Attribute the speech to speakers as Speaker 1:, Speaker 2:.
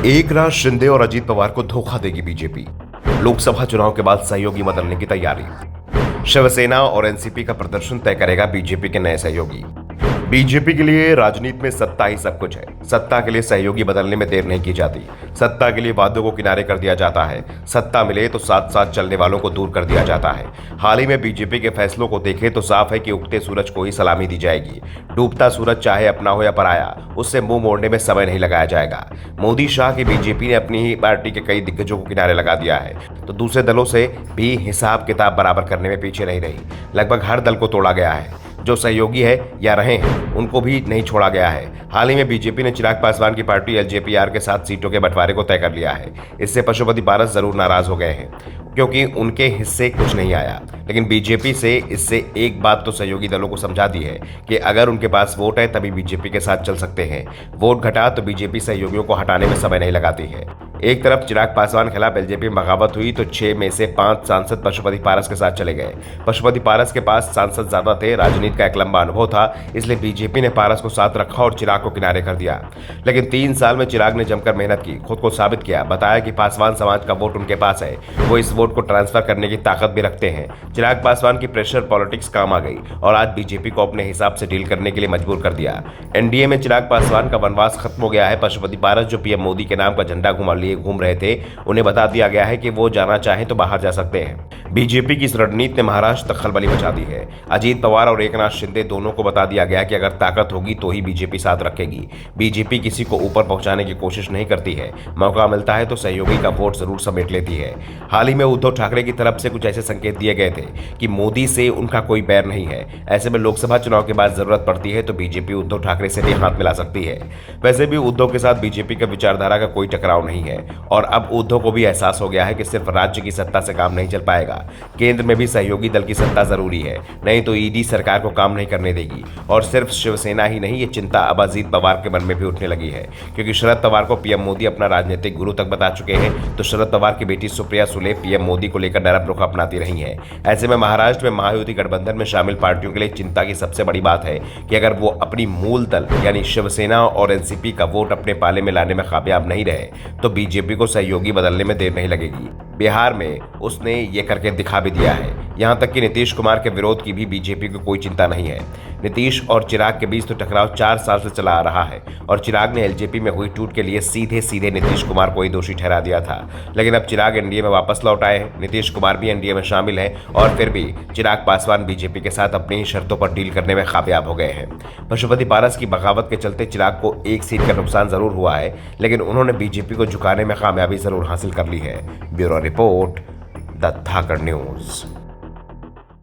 Speaker 1: एकनाथ शिंदे और अजीत पवार को धोखा देगी बीजेपी। लोकसभा चुनाव के बाद सहयोगी बदलने की तैयारी। शिवसेना और एनसीपी का प्रदर्शन तय करेगा बीजेपी के नए सहयोगी। बीजेपी के लिए राजनीति में सत्ता ही सब कुछ है। सत्ता के लिए सहयोगी बदलने में देर नहीं की जाती। सत्ता के लिए वादों को किनारे कर दिया जाता है। सत्ता मिले तो साथ साथ चलने वालों को दूर कर दिया जाता है। हाल ही में बीजेपी के फैसलों को देखें तो साफ है कि उगते सूरज को ही सलामी दी जाएगी। डूबता सूरज चाहे अपना हो या पराया, उससे मुंह मोड़ने में समय नहीं लगाया जाएगा। मोदी शाह की बीजेपी ने अपनी ही पार्टी के कई दिग्गजों को किनारे लगा दिया है, तो दूसरे दलों से भी हिसाब किताब बराबर करने में पीछे नहीं रही। लगभग हर दल को तोड़ा गया है। जो सहयोगी है या रहे हैं उनको भी नहीं छोड़ा गया है। हाल ही में बीजेपी ने चिराग पासवान की पार्टी एलजेपीआर के साथ सीटों के बंटवारे को तय कर लिया है। इससे पशुपति पारस जरूर नाराज हो गए हैं क्योंकि उनके हिस्से कुछ नहीं आया, लेकिन बीजेपी से इससे एक बात तो सहयोगी दलों को समझा दी है कि अगर उनके पास वोट है तभी बीजेपी के साथ चल सकते हैं। वोट घटा तो बीजेपी सहयोगियों को हटाने में समय नहीं लगाती है। एक तरफ चिराग पासवान के खिलाफ एलजेपी में बगावत हुई तो 6 में से 5 सांसद पशुपति पारस के साथ चले गए। पशुपति पारस के पास सांसद ज्यादा थे, राजनीति का एक लंबा अनुभव था, इसलिए बीजेपी ने पारस को साथ रखा और चिराग को किनारे कर दिया। लेकिन 3 साल में चिराग ने जमकर मेहनत की, खुद को साबित किया, बताया कि पासवान समाज का वोट उनके पास है, वो इस वोट को ट्रांसफर करने की ताकत भी रखते हैं। चिराग पासवान की प्रेशर पॉलिटिक्स काम आ गई और आज बीजेपी को अपने हिसाब से डील करने के लिए मजबूर कर दिया। एनडीए में चिराग पासवान का वनवास खत्म हो गया है। पशुपति पारस जो पीएम मोदी के नाम का झंडा घूम रहे थे, उन्हें बता दिया गया है कि वो जाना चाहें तो बाहर जा सकते हैं। बीजेपी की इस रणनीति ने महाराष्ट्र तक खलबली मचा दी है। अजीत पवार और एकनाथ शिंदे दोनों को बता दिया गया कि अगर ताकत होगी तो ही बीजेपी साथ रखेगी। बीजेपी किसी को ऊपर पहुंचाने की कोशिश नहीं करती है, मौका मिलता है तो सहयोगी का वोट जरूर समेट लेती है। हाल ही में उद्धव ठाकरे की तरफ से कुछ ऐसे संकेत दिए गए थे कि मोदी से उनका कोई बैर नहीं है। ऐसे में लोकसभा चुनाव के बाद जरूरत पड़ती है तो बीजेपी उद्धव ठाकरे से भी हाथ मिला सकती है। वैसे भी उद्धव के साथ बीजेपी का विचारधारा का कोई टकराव नहीं है और अब उद्धव को भी एहसास हो गया है कि सिर्फ राज्य की सत्ता से काम नहीं चल पाएगा। केंद्र में भी सहयोगी दल की सत्ता जरूरी है, नहीं तो ईडी सरकार को काम नहीं करने देगी। और सिर्फ शिवसेना ही नहीं, ये चिंता अब अजीत पवार के मन में भी उठने लगी है, क्योंकि शरद पवार को पीएम मोदी अपना राजनीतिक गुरु तक बता चुके हैं, तो शरद पवार की बेटी सुप्रिया सुले पीएम मोदी को लेकर नरम रुख अपनाती रही है। ऐसे में महाराष्ट्र में महायुति गठबंधन में शामिल पार्टियों के लिए चिंता की सबसे बड़ी बात है कि अगर वो अपनी मूल दल यानी शिवसेना और एनसीपी का वोट अपने पाले में लाने में कामयाब नहीं रहे तो बीजेपी को सहयोगी बदलने में देर नहीं लगेगी। बिहार में उसने ये करके दिखा भी दिया है। यहां तक कि नीतीश कुमार के विरोध की भी बीजेपी को कोई चिंता नहीं है। नीतीश और चिराग के बीच तो टकराव 4 साल से चला आ रहा है और चिराग ने एलजेपी में हुई टूट के लिए सीधे सीधे नीतीश कुमार को ही दोषी ठहरा दिया था। लेकिन अब चिराग एनडीए में वापस लौट आए हैं, नीतीश कुमार भी एनडीए में शामिल है और फिर भी चिराग पासवान बीजेपी के साथ अपनी शर्तों पर डील करने में कामयाब हो गए हैं। पशुपति पारस की बगावत के चलते चिराग को एक सीट का नुकसान जरूर हुआ है, लेकिन उन्होंने बीजेपी को झुकाने में कामयाबी जरूर हासिल कर ली है। Bureau report, the Dhakad news.